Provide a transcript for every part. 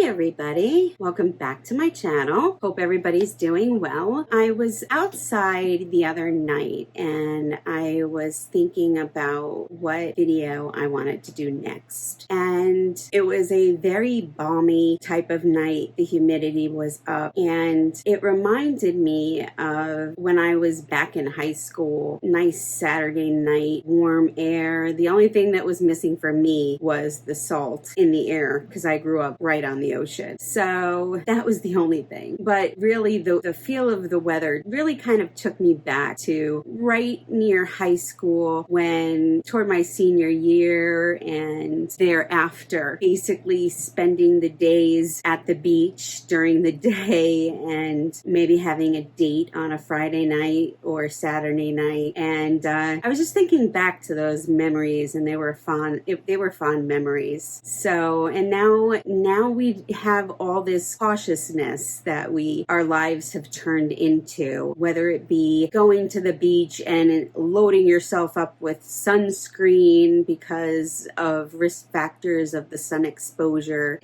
everybody, welcome back to my channel. Hope everybody's doing well. I was outside the other night and I was thinking about what video I wanted to do next, and it was a very balmy type of night. The humidity was up and it reminded me of when I was back in high school. Nice Saturday night, warm air. The only thing that was missing for me was the salt in the air because I grew up right on the ocean. So that was the only thing. But really the feel of the weather really kind of took me back to right near high school, when toward my senior year and thereafter, basically spending the days at the beach during the day and maybe having a date on a Friday night or Saturday night. And I was just thinking back to those memories, and they were fond memories. So, and now we have all this cautiousness that our lives have turned into, whether it be going to the beach and loading yourself up with sunscreen because of risk factors of the sun exposure,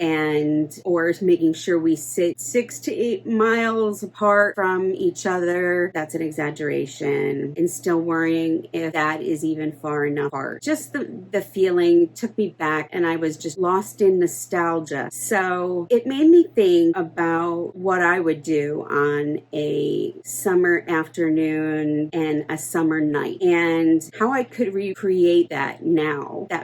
or making sure we sit 6 to 8 miles apart from each other. That's an exaggeration, and still worrying if that is even far enough apart. Just the feeling took me back, and I was just lost in nostalgia. So it made me think about what I would do on a summer afternoon and a summer night, and how I could recreate that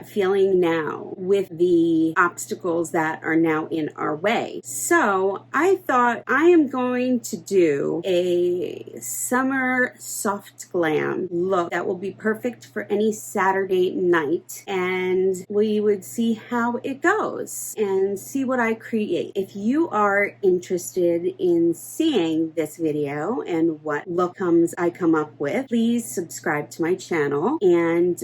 feeling now with the obstacles that are now in our way. So I thought I am going to do a summer soft glam look that will be perfect for any Saturday night, and we would see how it goes and see what I create. If you are interested in seeing this video and what look I come up with, please subscribe to my channel and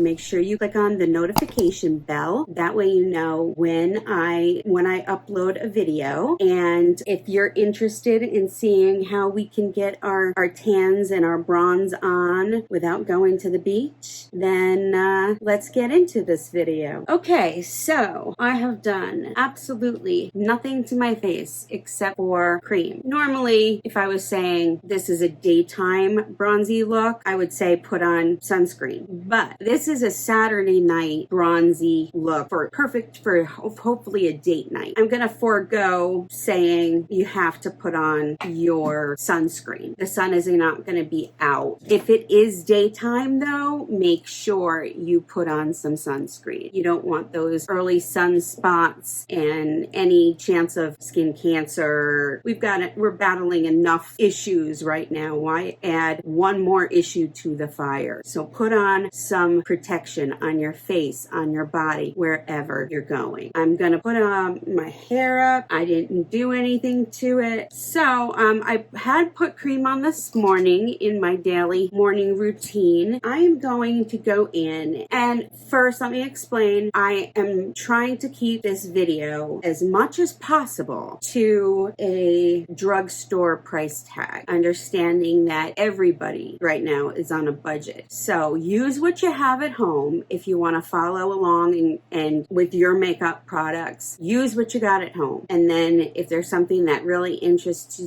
make sure you click on the notification bell. That way you know when I upload a video. And if you're interested in seeing how we can get our tans and our bronze on without going to the beach, then let's get into this video. Okay, so I have done absolutely nothing to my face except for cream. Normally, if I was saying this is a daytime bronzy look, I would say put on sunscreen. But this is a Saturday night bronzy look, perfect for hopefully a date night. I'm gonna forego saying you have to put on your sunscreen. The sun is not gonna be out. If it is daytime though, make sure you put on some sunscreen. You don't want those early sunspots and any chance of skin cancer. We're battling enough issues right now. Why add one more issue to the fire? So put on some protection on your face, on your body, wherever you're going. I'm gonna put my hair up. I didn't do anything to it. So I had put cream on this morning in my daily morning routine. I am going to go in, and first let me explain. I am trying to keep this video as much as possible to a drugstore price tag, understanding that everybody right now is on a budget. So use what you have at home. If you want to follow along and with your makeup products, use what you got at home. And then if there's something that really interests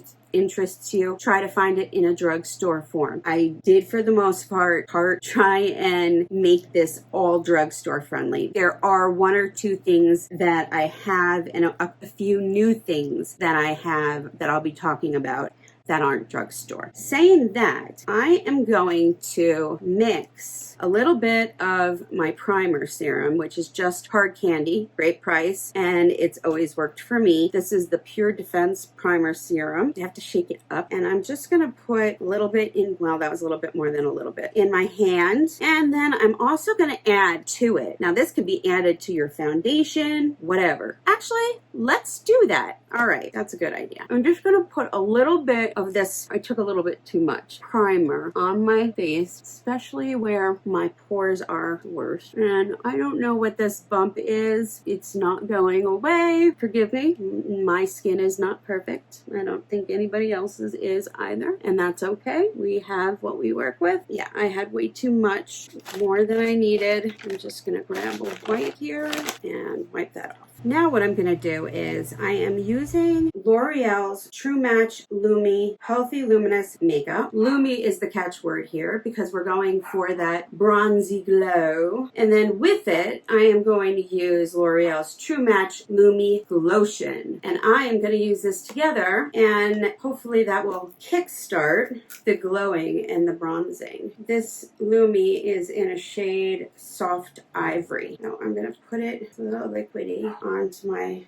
you, try to find it in a drugstore form. I did, for the most part, try and make this all drugstore friendly. There are one or two things that I have, and a few new things that I have that I'll be talking about that aren't drugstore. Saying that, I am going to mix a little bit of my primer serum, which is just hard candy, great price, and it's always worked for me. This is the Pure Defense Primer Serum. You have to shake it up, and I'm just gonna put a little bit in, well, that was a little bit more than a little bit, in my hand, and then I'm also gonna add to it. Now, this could be added to your foundation, whatever. Actually, let's do that. All right, that's a good idea. I'm just gonna put a little bit of this, I took a little bit too much primer on my face, especially where my pores are worst. And I don't know what this bump is. It's not going away. Forgive me. My skin is not perfect. I don't think anybody else's is either. And that's okay. We have what we work with. Yeah, I had way too much, more than I needed. I'm just going to grab a white here and wipe that off. Now what I'm going to do is I am using L'Oreal's True Match Lumi Healthy Luminous Makeup. Lumi is the catchword here because we're going for that bronzy glow. And then with it, I am going to use L'Oreal's True Match Lumi Lotion. And I am going to use this together and hopefully that will kickstart the glowing and the bronzing. This Lumi is in a shade Soft Ivory. Now I'm going to put it, it's a little liquidy, onto my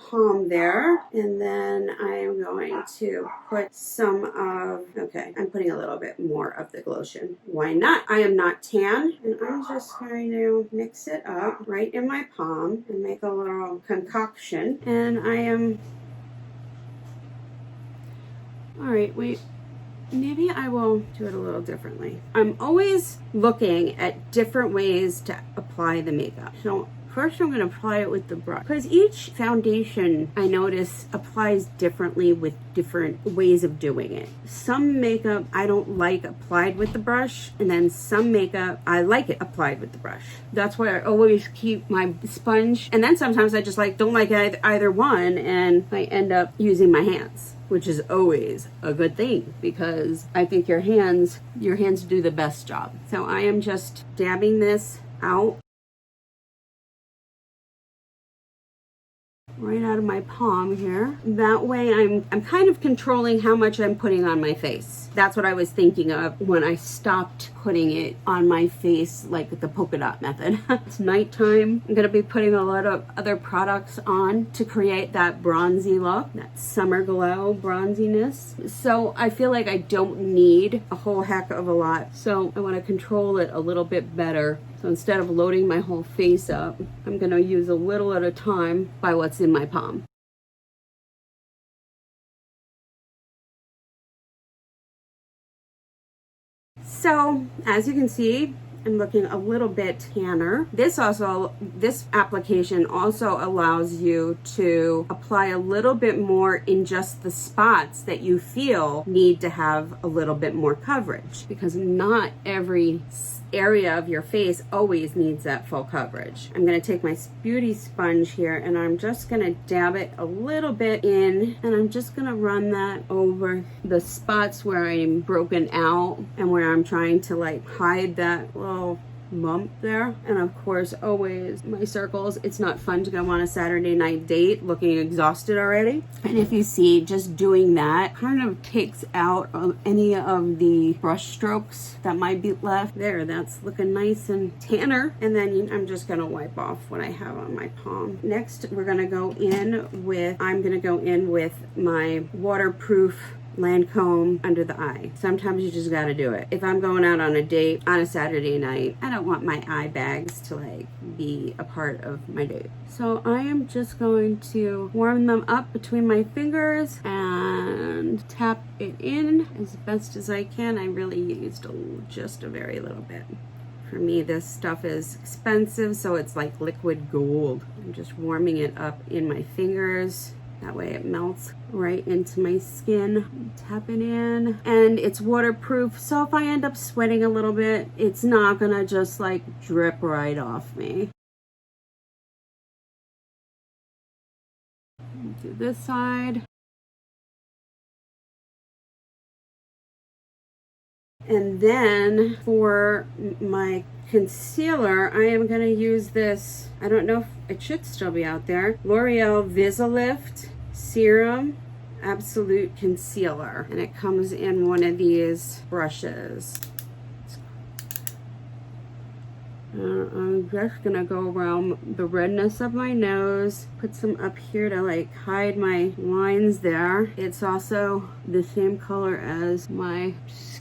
palm there, and then I am going to put some of, okay, I'm putting a little bit more of the lotion. Why not? I am not tan, and I'm just going to mix it up right in my palm and make a little concoction, and I am, all right, wait. Maybe I will do it a little differently. I'm always looking at different ways to apply the makeup. So first I'm going to apply it with the brush, because each foundation I notice applies differently with different ways of doing it. Some makeup I don't like applied with the brush, and then some makeup I like it applied with the brush. That's why I always keep my sponge, and then sometimes I just don't like either one, and I end up using my hands, which is always a good thing because I think your hands do the best job. So I am just dabbing this out right out of my palm here. That way I'm kind of controlling how much I'm putting on my face. That's what I was thinking of when I stopped putting it on my face like the polka dot method. It's nighttime. I'm going to be putting a lot of other products on to create that bronzy look, that summer glow bronziness. So I feel like I don't need a whole heck of a lot. So I want to control it a little bit better. So instead of loading my whole face up, I'm going to use a little at a time by what's in my palm. So as you can see, I'm looking a little bit tanner. This application also allows you to apply a little bit more in just the spots that you feel need to have a little bit more coverage, because not every area of your face always needs that full coverage. I'm going to take my beauty sponge here and I'm just going to dab it a little bit in, and I'm just going to run that over the spots where I'm broken out and where I'm trying to hide that little bump there. And of course, always my circles. It's not fun to go on a Saturday night date looking exhausted already. And if you see, just doing that kind of takes out any of the brush strokes that might be left there. That's looking nice and tanner. And then I'm just gonna wipe off what I have on my palm. Next, we're gonna go in with, I'm gonna go in with my waterproof Lancome under the eye. Sometimes you just gotta do it. If I'm going out on a date on a Saturday night, I don't want my eye bags to be a part of my date. So I am just going to warm them up between my fingers and tap it in as best as I can. I really used just a very little bit. For me, this stuff is expensive, so it's like liquid gold. I'm just warming it up in my fingers. That way it melts right into my skin. Tap it in, and it's waterproof, so if I end up sweating a little bit, it's not gonna just drip right off me. Do this side. And then for my concealer, I am going to use this, I don't know if it should still be out there, L'Oreal Visilift Serum Absolute Concealer. And it comes in one of these brushes. I'm just gonna go around the redness of my nose, put some up here to hide my lines there. It's also the same color as my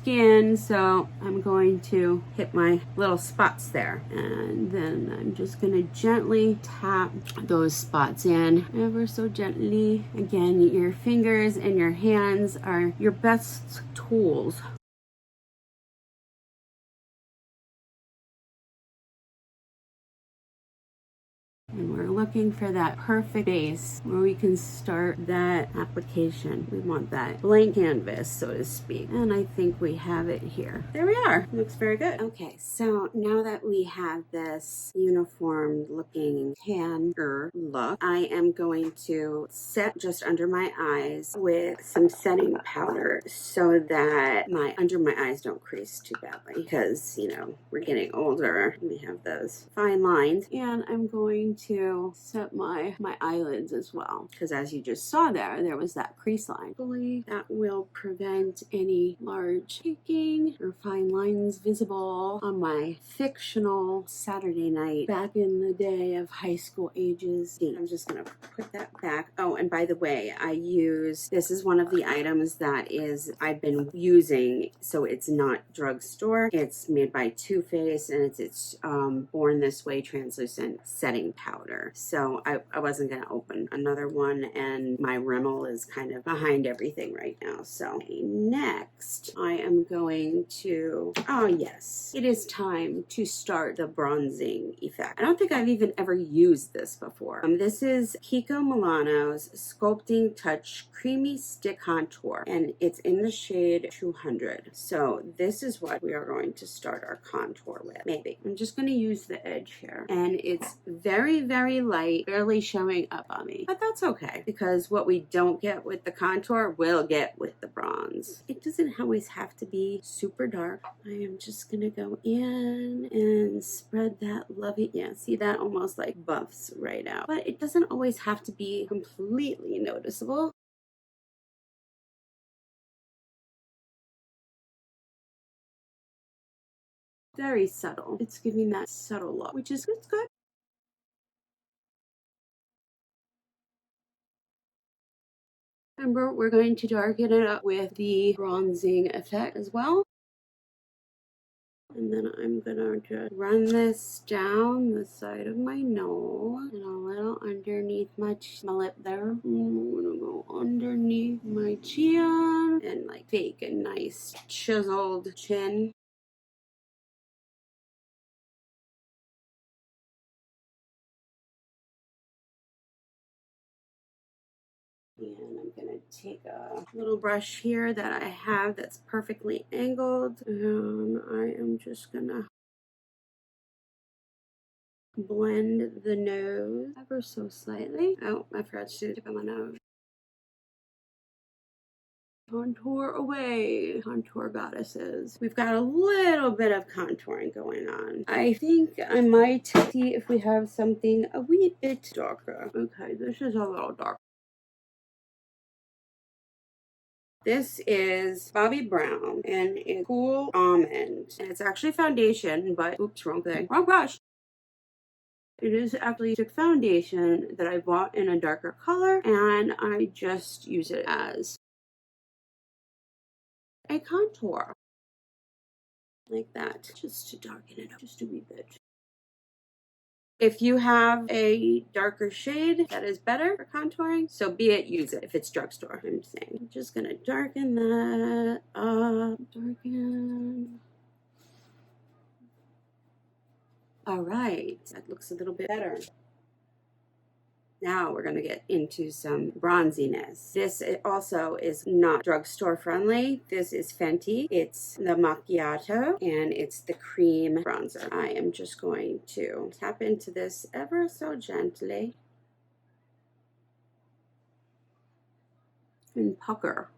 skin, so I'm going to hit my little spots there. And then I'm just gonna gently tap those spots in ever so gently. Again, your fingers and your hands are your best tools. And we're looking for that perfect base where we can start that application. We want that blank canvas, so to speak. And I think we have it here. There we are. Looks very good. Okay, so now that we have this uniform looking tanner look, I am going to set just under my eyes with some setting powder so that my under my eyes don't crease too badly, because you know we're getting older. We have those fine lines, and I'm going to set my eyelids as well, because as you just saw there was that crease line. Hopefully that will prevent any large peaking or fine lines visible on my fictional Saturday night back in the day of high school ages. I'm just gonna put that back. Oh, and by the way, this is one of the items that I've been using, so it's not drugstore. It's made by Too Faced, and it's Born This Way translucent setting powder. So I wasn't gonna open another one, and my Rimmel is kind of behind everything right now. So next I am going to, oh yes, it is time to start the bronzing effect. I don't think I've even ever used this before. This is Kiko Milano's Sculpting Touch Creamy Stick Contour, and it's in the shade 200. So this is what we are going to start our contour with. Maybe I'm just going to use the edge here, and it's very, very light, barely showing up on me, but that's okay, because what we don't get with the contour we'll get with the bronze. It doesn't always have to be super dark. I am just gonna go in and spread that lovely, yeah, see that almost like buffs right out, but it doesn't always have to be completely noticeable. Very subtle. It's giving that subtle look, which is it's good. Remember, we're going to darken it up with the bronzing effect as well. And then I'm gonna just run this down the side of my nose and a little underneath my lip there. I'm gonna go underneath my chin and like fake a nice chiseled chin. And I'm gonna take a little brush here that I have that's perfectly angled, and I am just gonna blend the nose ever so slightly. Oh, I forgot to tip on my nose. Contour away, contour goddesses. We've got a little bit of contouring going on. I think I might see if we have something a wee bit darker. Okay, this is a little dark. This is Bobbi Brown, and it's Cool Almond. And it's actually foundation, but oops, wrong thing. Wrong brush. It is actually a foundation that I bought in a darker color, and I just use it as a contour. Like that, just to darken it up just a wee bit. If you have a darker shade that is better for contouring, so be it, use it. If it's drugstore, I'm saying. I'm just gonna darken that up. Darken. All right, that looks a little bit better. Now we're going to get into some bronziness. This also is not drugstore friendly. This is Fenty. It's the Macchiato, and it's the cream bronzer. I am just going to tap into this ever so gently and pucker.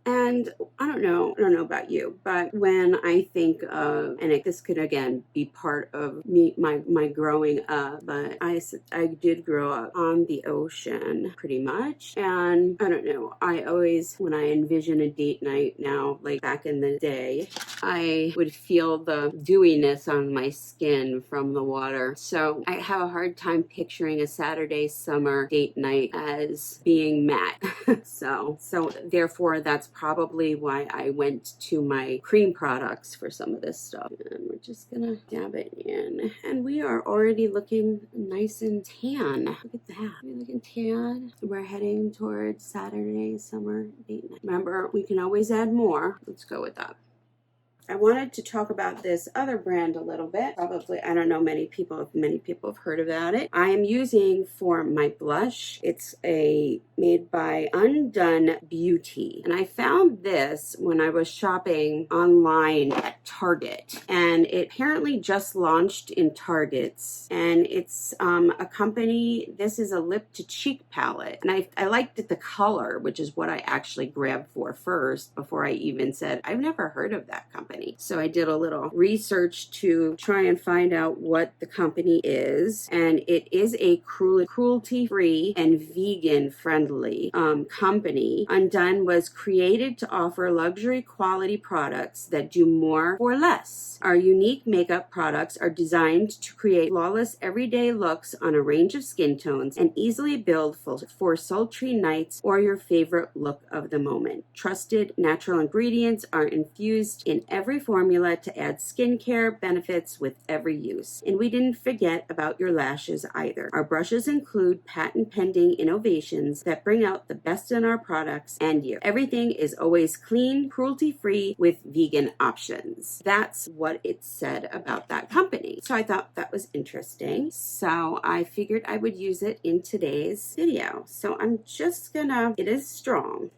And I don't know about you, but when I think of, and this could again be part of me, my growing up, but I did grow up on the ocean pretty much. And I don't know, I always, when I envision a date night now, like back in the day, I would feel the dewiness on my skin from the water. So I have a hard time picturing a Saturday summer date night as being met. so therefore that's probably why I went to my cream products for some of this stuff. And we're just gonna dab it in. And we are already looking nice and tan. Look at that. We're looking tan. We're heading towards Saturday summer date night. Remember, we can always add more. Let's go with that. I wanted to talk about this other brand a little bit. Probably, I don't know many people have heard about it. I am using for my blush. It's made by Undone Beauty. And I found this when I was shopping online at Target. And it apparently just launched in Targets. And it's a company, this is a lip to cheek palette. And I liked the color, which is what I actually grabbed for first before I even said, I've never heard of that company. So I did a little research to try and find out what the company is. And it is a cruelty-free and vegan-friendly company. Undone was created to offer luxury quality products that do more for less. Our unique makeup products are designed to create flawless everyday looks on a range of skin tones and easily build for sultry nights or your favorite look of the moment. Trusted natural ingredients are infused in every formula to add skincare benefits with every use. And we didn't forget about your lashes either. Our brushes include patent-pending innovations that bring out the best in our products and you. Everything is always clean, cruelty-free with vegan options. That's what it said about that company. So I thought that was interesting. So I figured I would use it in today's video. So I'm just gonna, it is strong.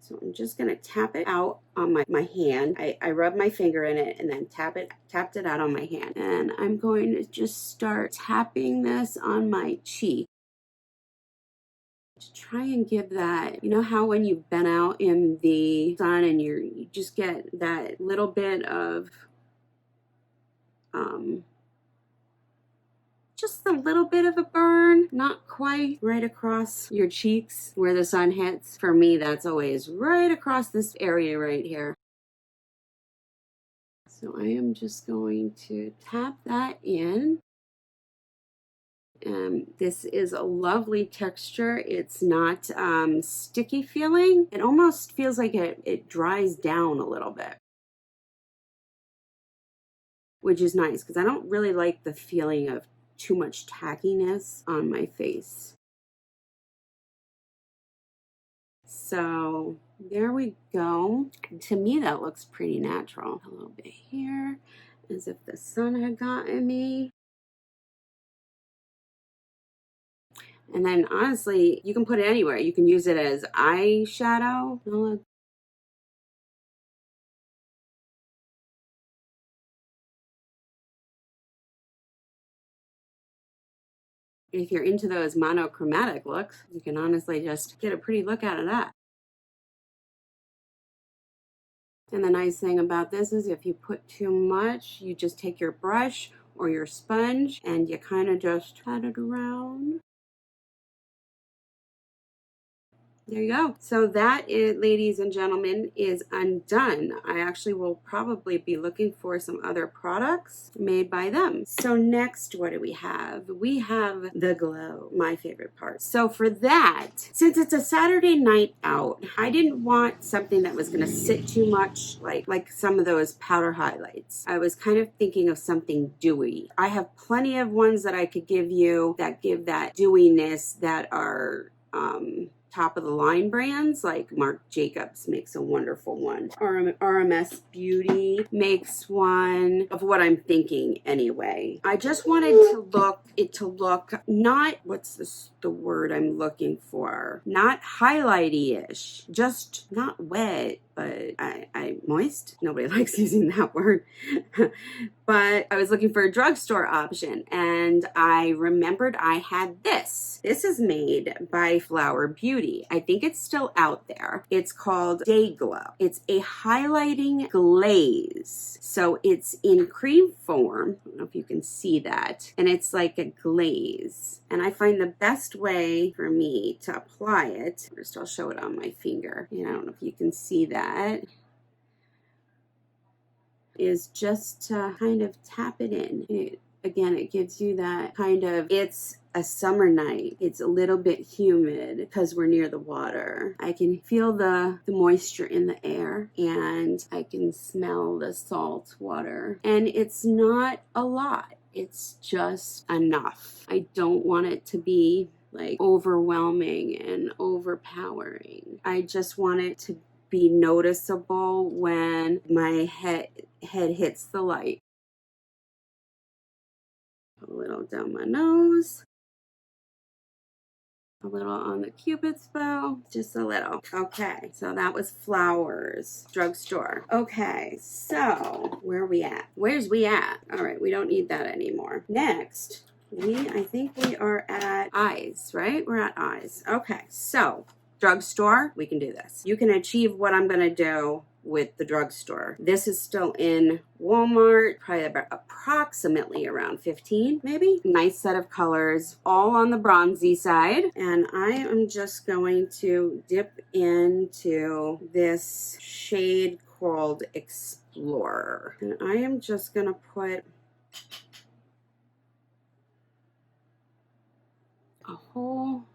So I'm just going to tap it out on my hand. I rub my finger in it and then tapped it out on my hand. And I'm going to just start tapping this on my cheek to try and give that, you know how when you've been out in the sun and you just get that little bit of, just a little bit of a burn, not quite right across your cheeks where the sun hits. For me, that's always right across this area right here. So I am just going to tap that in. This is a lovely texture. It's not sticky feeling. It almost feels like it dries down a little bit, which is nice because I don't really like the feeling of too much tackiness on my face. So there we go. To me, that looks pretty natural. A little bit here, as if the sun had gotten me. And then honestly, you can put it anywhere. You can use it as eyeshadow. If you're into those monochromatic looks, you can honestly just get a pretty look out of that. And the nice thing about this is if you put too much, you just take your brush or your sponge and you kind of just pat it around. There you go. So that is, ladies and gentlemen, is Undone. I actually will probably be looking for some other products made by them. So next, what do we have? We have the glow, my favorite part. So for that, since it's a Saturday night out, I didn't want something that was going to sit too much, like some of those powder highlights. I was kind of thinking of something dewy. I have plenty of ones that I could give you that give that dewiness that are top of the line brands, like Marc Jacobs makes a wonderful one. RMS Beauty makes one, of what I'm thinking anyway. I just wanted it to look not, what's the word I'm looking for? Not highlighty-ish, just not wet, but I moist. Nobody likes using that word. But I was looking for a drugstore option and I remembered I had this. This is made by Flower Beauty. Beauty. I think it's still out there. It's called Day Glow. It's a highlighting glaze. So it's in cream form. I don't know if you can see that. And it's like a glaze. And I find the best way for me to apply it, first I'll show it on my finger. And I don't know if you can see that, is just to kind of tap it in. Again, it gives you that kind of, it's a summer night. It's a little bit humid because we're near the water. I can feel the moisture in the air, and I can smell the salt water. And it's not a lot. It's just enough. I don't want it to be like overwhelming and overpowering. I just want it to be noticeable when my head hits the light. A little down my nose, a little on the Cupid's bow, just a little. Okay, so that was Flowers drugstore. Okay, so where are we at? Where's we at? All right, we don't need that anymore. Next, I think we are at Eyes, right? We're at Eyes. Okay, so drugstore, we can do this. You can achieve what I'm gonna do with the drugstore. This is still in Walmart, probably about approximately around 15, maybe. Nice set of colors, all on the bronzy side. And I am just going to dip into this shade called Explorer. And I am just gonna put a whole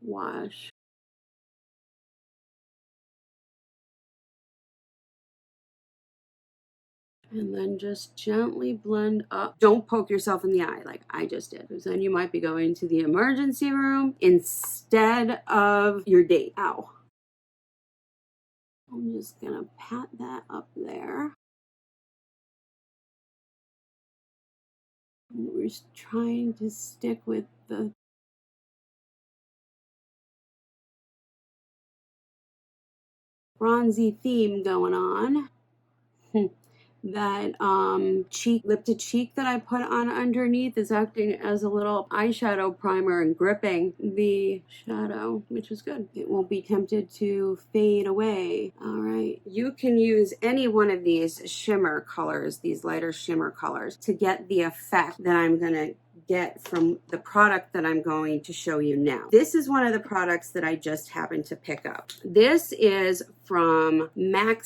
wash. And then just gently blend up. Don't poke yourself in the eye like I just did, because then you might be going to the emergency room instead of your date. Ow. I'm just gonna pat that up there. And we're just trying to stick with the bronzy theme going on. That lip to cheek that I put on underneath is acting as a little eyeshadow primer and gripping the shadow, which is good. It won't be tempted to fade away. All right, you can use any one of these shimmer colors, these lighter shimmer colors, to get the effect that I'm gonna get from the product that I'm going to show you now. This is one of the products that I just happened to pick up. This is from MAC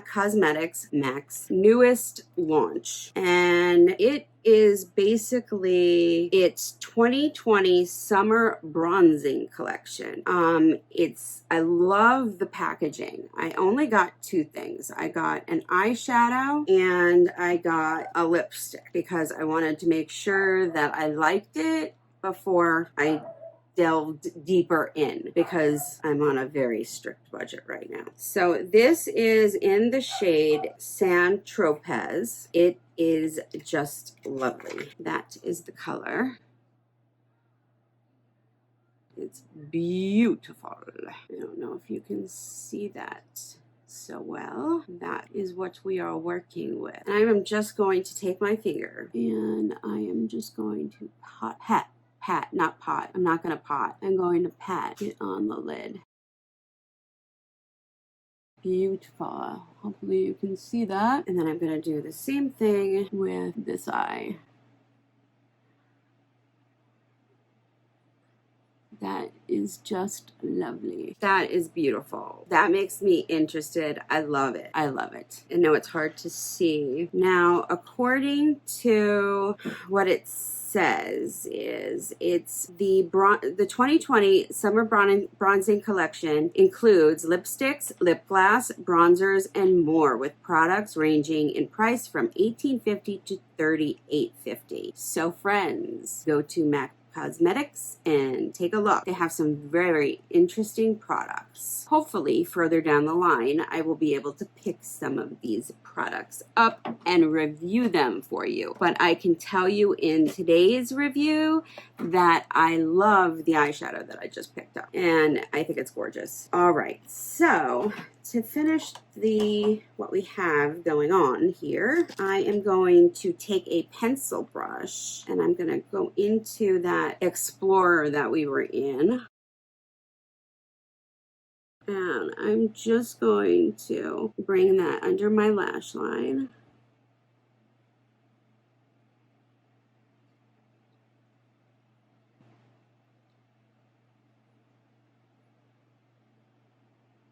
Cosmetics, MAC's newest launch. And it is basically its 2020 summer bronzing collection. I love the packaging. I only got two things. I got an eyeshadow and I got a lipstick because I wanted to make sure that I liked it before I delved deeper in, because I'm on a very strict budget right now. So this is in the shade San Tropez. It is just lovely. That is the color. It's beautiful. I don't know if you can see that so well. That is what we are working with. And I am just going to take my finger and I am just going to pat, not pot. I'm not going to pot. I'm going to pat it on the lid. Beautiful. Hopefully you can see that. And then I'm going to do the same thing with this eye. That is just lovely. That is beautiful. That makes me interested. I love it. I love it. I know it's hard to see. Now, according to what it says is it's the 2020 summer bronzing collection includes lipsticks, lip gloss, bronzers, and more, with products ranging in price from $18.50 to $38.50. So friends, go to MAC Cosmetics and take a look. They have some very interesting products. Hopefully further down the line I will be able to pick some of these products up and review them for you. But I can tell you in today's review that I love the eyeshadow that I just picked up and I think it's gorgeous. All right, so to finish what we have going on here, I am going to take a pencil brush and I'm going to go into that Explorer that we were in. And I'm just going to bring that under my lash line.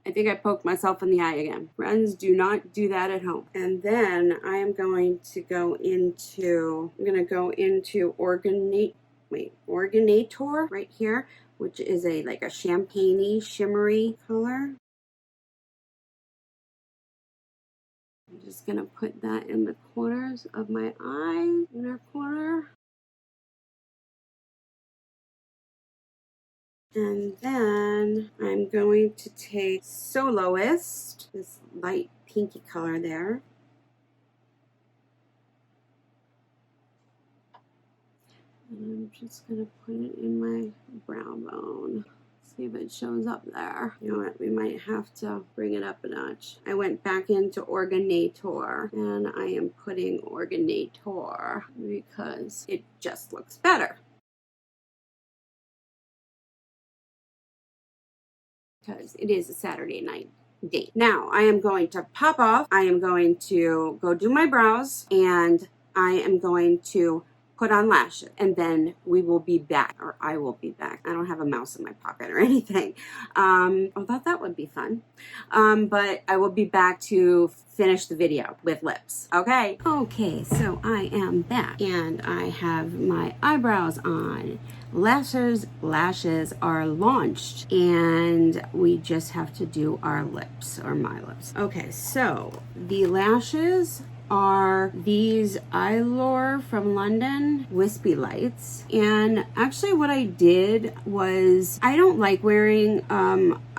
I think I poked myself in the eye again. Friends, do not do that at home. And then I am going to go into, Organator right here, which is like a champagne-y, shimmery color. I'm just gonna put that in the corners of my eye, inner corner. And then I'm going to take Soloist, this light pinky color there. And I'm just going to put it in my brow bone. See if it shows up there. You know what? We might have to bring it up a notch. I went back into Organator and I am putting Organator because it just looks better. Because it is a Saturday night date. Now I am going to pop off. I am going to go do my brows and I am going to put on lashes and then we will be back, or I will be back. I don't have a mouse in my pocket or anything. Although that would be fun. But I will be back to finish the video with lips. Okay, so I am back and I have my eyebrows on. Lashes are launched and we just have to do our lips, or my lips. Okay, so the lashes are these Eyelure from London wispy lights. And actually what I did was, I don't like wearing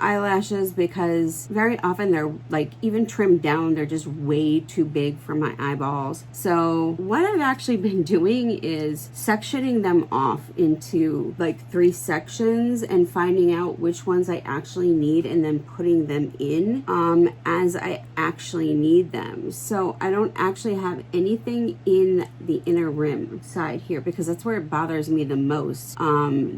eyelashes because very often they're like even trimmed down, they're just way too big for my eyeballs. So what I've actually been doing is sectioning them off into like 3 sections and finding out which ones I actually need and then putting them in as I actually need them. So I don't actually have anything in the inner rim side here because that's where it bothers me the most.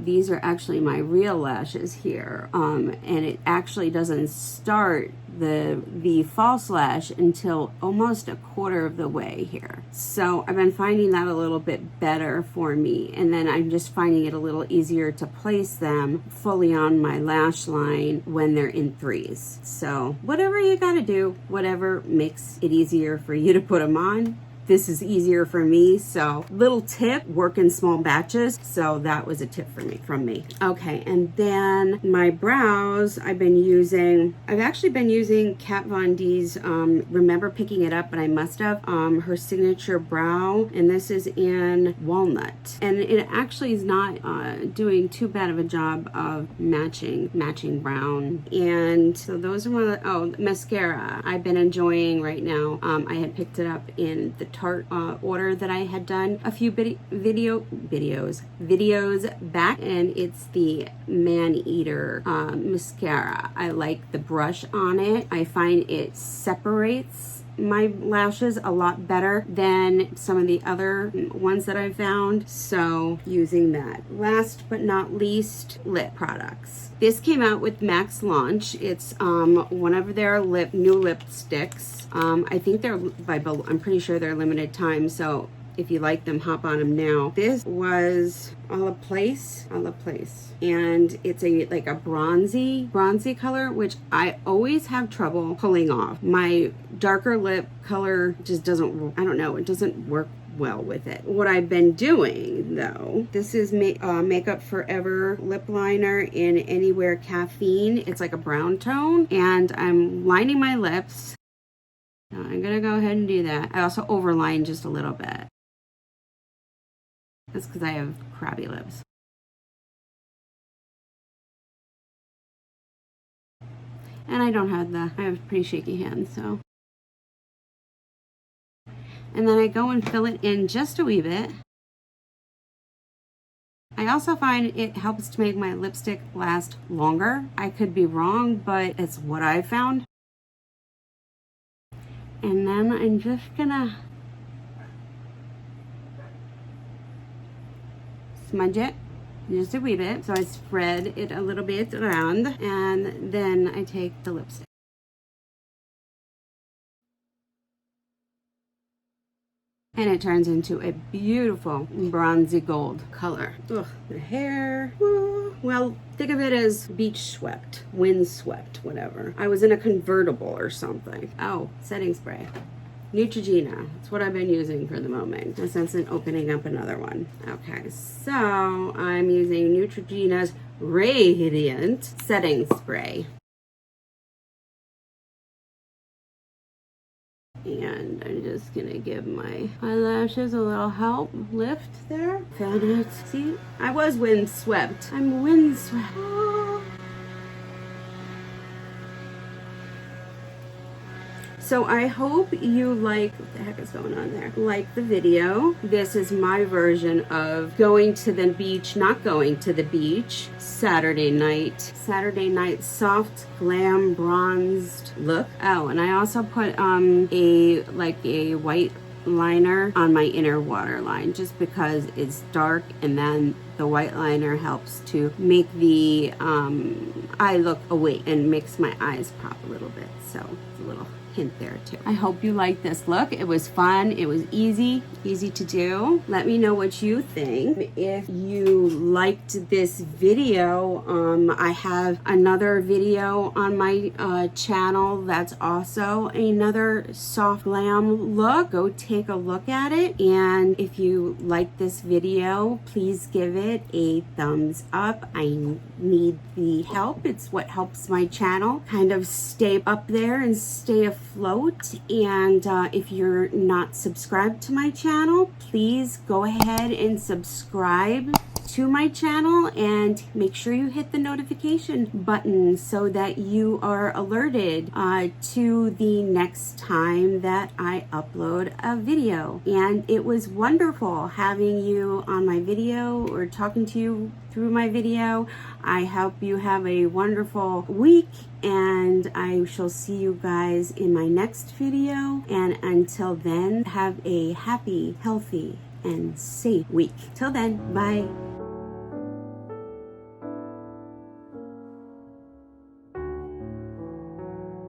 These are actually my real lashes here, and it actually doesn't start the false lash until almost a quarter of the way here. So I've been finding that a little bit better for me, and then I'm just finding it a little easier to place them fully on my lash line when they're in 3s. So whatever you gotta do, whatever makes it easier for you to put them on. This is easier for me, so little tip, work in small batches. So that was a tip from me. Okay, and then my brows, I've actually been using Kat Von D's, remember picking it up, but I must have, her signature brow, and this is in walnut. And it actually is not doing too bad of a job of matching brown. And so those are one of the, mascara I've been enjoying right now. I had picked it up in the Tarte order that I had done a few videos back, and it's the Man Eater mascara. I like the brush on it. I find it separates my lashes a lot better than some of the other ones that I've found, so using that. Last but not least, lip products. This came out with Max Launch. It's one of their new lipsticks. I think I'm pretty sure they're limited time, so if you like them, hop on them now. This was Place, and it's like a bronzy color, which I always have trouble pulling off. My darker lip color just doesn't, I don't know, it doesn't work well with it. What I've been doing though, this is Makeup Forever lip liner in Anywhere Caffeine. It's like a brown tone, and I'm lining my lips. Now I'm gonna go ahead and do that. I also overline just a little bit. That's because I have crabby lips. And I have pretty shaky hands, so. And then I go and fill it in just a wee bit. I also find it helps to make my lipstick last longer. I could be wrong, but it's what I found. And then I'm just gonna smudge it just a wee bit. So I spread it a little bit around, and then I take the lipstick. And it turns into a beautiful bronzy gold color. Ugh, the hair, well, think of it as beach swept, wind swept, whatever. I was in a convertible or something. Oh, setting spray. Neutrogena, that's what I've been using for the moment, since I'm opening up another one. Okay, so I'm using Neutrogena's Radiant Setting Spray. And I'm just gonna give my eyelashes a little help lift there. Fan it. See, I was windswept. I'm windswept. Oh. So I hope you like, what the heck is going on there? Like the video. This is my version of going to the beach, not going to the beach, Saturday night. Saturday night soft glam bronzed look. Oh, and I also put a white liner on my inner waterline just because it's dark, and then the white liner helps to make the eye look awake and makes my eyes pop a little bit. So it's a little hint there too. I hope you like this look. It was fun. It was easy to do. Let me know what you think. If you liked this video, I have another video on my channel that's also another soft glam look. Go take a look at it. And if you like this video, please give it a thumbs up. I need the help. It's what helps my channel kind of stay up there and stay afloat. And if you're not subscribed to my channel, please go ahead and subscribe to my channel and make sure you hit the notification button so that you are alerted to the next time that I upload a video. And it was wonderful having you on my video or talking to you through my video. I hope you have a wonderful week, and I shall see you guys in my next video. And until then, have a happy, healthy, and safe week. Till then, bye.